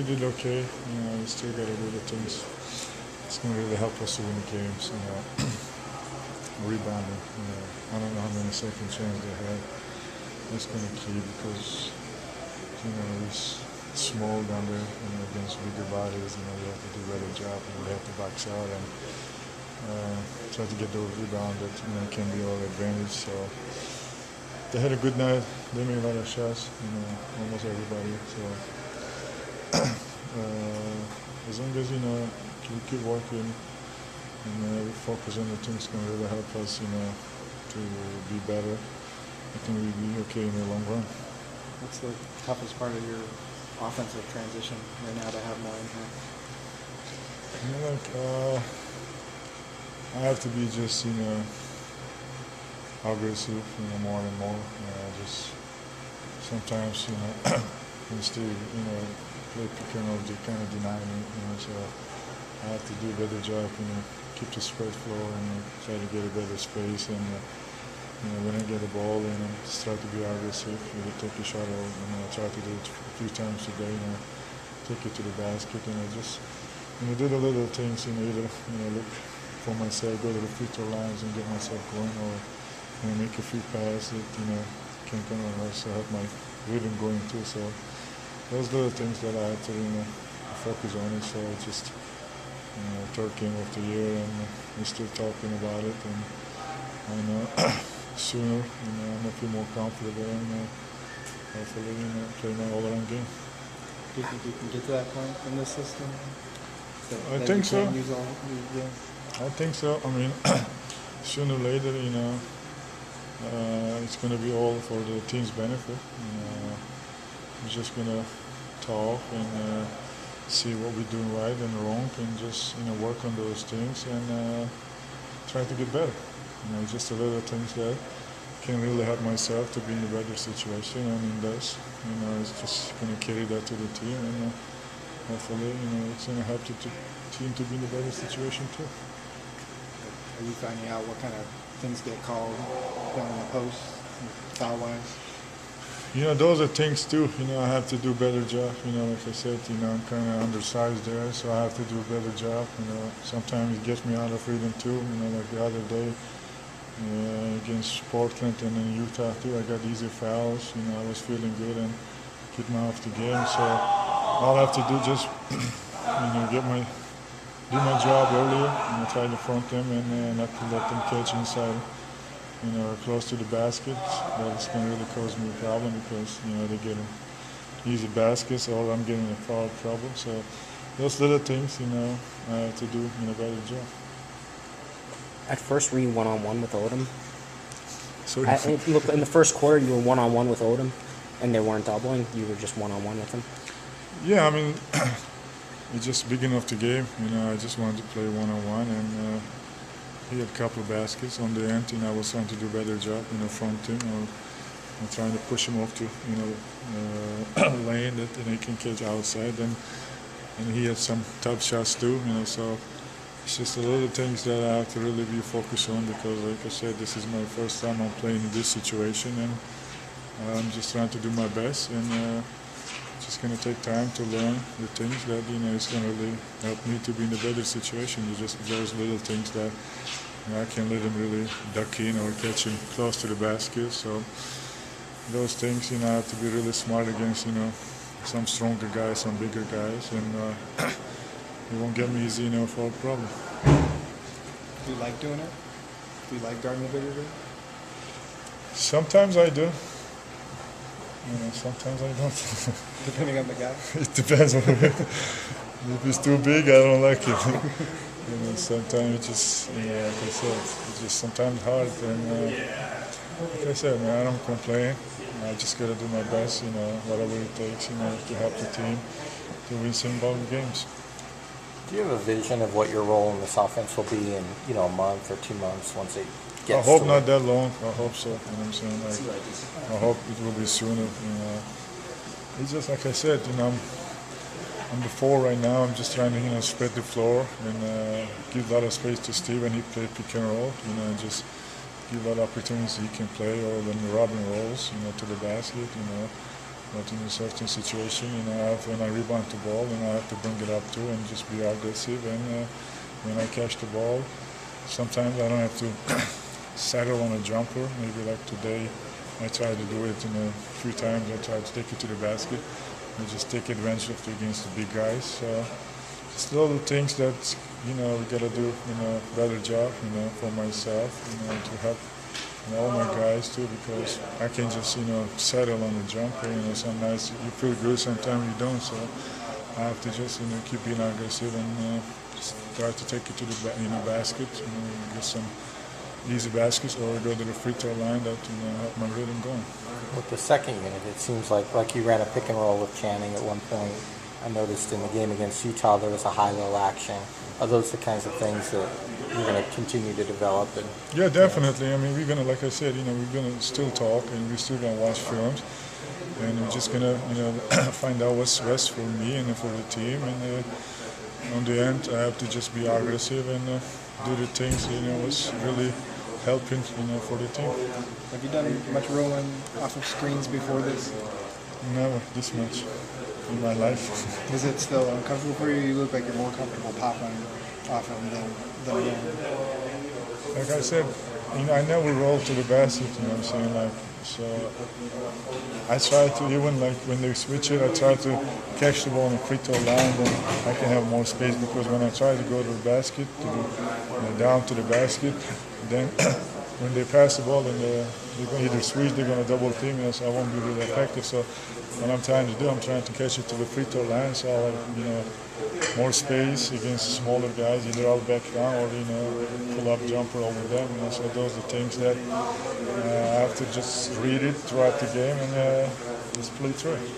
we did okay. We still got to do the things. It's going to really help us to win the games. Rebounding. I don't know how many second chances they had. It's going to key because it's small down there. Against bigger bodies. We have to do a better job. We have to box out and try to get those rebounds that can be our advantage. So they had a good night. They made a lot of shots. Almost everybody. So as long as we keep working and we focus on the things can really help us, to be better. I think we'll be okay in the long run. What's the toughest part of your offensive transition right now to have more impact? I have to be just, aggressive, more and more. Just sometimes, instead, play pick and roll, they kind of deny me, so I have to do a better job, keep the spread flow and try to get a better space. And, when I get the ball, just try to be aggressive, really take a shot out, try to do it a few times a day, take it to the basket, just, do the little things, either, look for myself, go to the free throw lines and get myself going, or, make a few passes that, can kind of also have my rhythm going too. So those little things that I have to, focus on it. So it's just, third game of the year, and we're still talking about it, and I know sooner, I'm feel more comfortable, and hopefully, play my all-around game. Do you think you can get to that point in this system? I think so. Yeah. I think so. Sooner or later, it's going to be all for the team's benefit. We're just going to talk and see what we're doing right and wrong, and just work on those things and try to get better. Just the little things that can really help myself to be in a better situation, and it does. It's just going to carry that to the team, and hopefully, it's going to help the team to be in a better situation too. Are you finding out what kind of things get called down in the post, foul-wise? Those are things too. I have to do a better job. Like I said, I'm kind of undersized there, so I have to do a better job. Sometimes it gets me out of rhythm too. Like the other day against Portland and in Utah too, I got easy fouls. I was feeling good and keep me off the game. So all I have to do just, do my job earlier, try to front them and not to let them catch inside, close to the basket. That's going to really cause me a problem because, they get easy baskets, or I'm getting in foul trouble. So those little things, I have to do a better job. At first, were you one-on-one with Odom? Sorry? Look, in the first quarter, you were one-on-one with Odom, and they weren't doubling. You were just one-on-one with him? Yeah, it's just beginning of the game. I just wanted to play one-on-one, and he had a couple of baskets on the end. I was trying to do a better job, fronting or trying to push him off to, lane that he can catch outside. And he had some tough shots too, so it's just a lot of things that I have to really be focused on because, like I said, this is my first time I'm playing in this situation, and I'm just trying to do my best, and it's just going to take time to learn the things that, is going to really help me to be in a better situation. It's just those little things that I can't let him really duck in or catch him close to the basket. So those things, I have to be really smart against, some stronger guys, some bigger guys, and it won't get me easy, for a problem. Do you like doing it? Do you like guarding the bigger guy? Sometimes I do. Sometimes I don't. Depending on the guy? It depends on if it's too big, I don't like it. Sometimes it's just, like I said, it's just sometimes hard. And like I said, I don't complain. I just got to do my best, whatever it takes, to help the team to win some ball games. Do you have a vision of what your role in this offense will be in, a month or 2 months once it gets I hope to not it? that long. I hope so. I'm saying? I hope it will be sooner. It's just like I said, I'm the 4 right now. I'm just trying to, spread the floor and give a lot of space to Steve when he play pick and roll. And just give a lot of opportunities he can play, or when Robin rolls, to the basket. But in a certain situation, when I rebound the ball, I have to bring it up too and just be aggressive. And when I catch the ball, sometimes I don't have to settle on a jumper. Maybe like today, I try to do it a few times. I try to take it to the basket and just take advantage of it against the big guys. So just little things that we gotta do better job for myself to help all my guys too, because I can just settle on the jumper. Some nights you feel good, sometimes you don't. So I have to just keep being aggressive and just try to take it to the basket, get some easy baskets, or go to the free throw line that help my rhythm going. With the second unit, it seems like you ran a pick and roll with Channing at one point. I noticed in the game against Utah there was a high-low action. Are those the kinds of things that you're going to continue to develop? And yeah, definitely. I mean, we're gonna, like I said, we're gonna still talk and we're still gonna watch films, and we're just gonna find out what's best for me and for the team. And on the end, I have to just be aggressive and do the things what's really helping for the team. Have you done much rolling off of screens before this? Never this much in my life. Is it still uncomfortable for you? You look like you're more comfortable popping off them than rolling. Like I said, I never roll to the basket. What I'm saying? So I try to, even like when they switch it, I try to catch the ball on the free throw line, then I can have more space, because when I try to go to the basket, down to the basket, then when they pass the ball and they're going to either switch, they're going to double team, so I won't be really effective. So what I'm trying to do, I'm trying to catch it to the free throw line, so I'll have more space against smaller guys, either I'll back down or pull up jumper over them. So those are things that I have to just read it throughout the game and just play through it.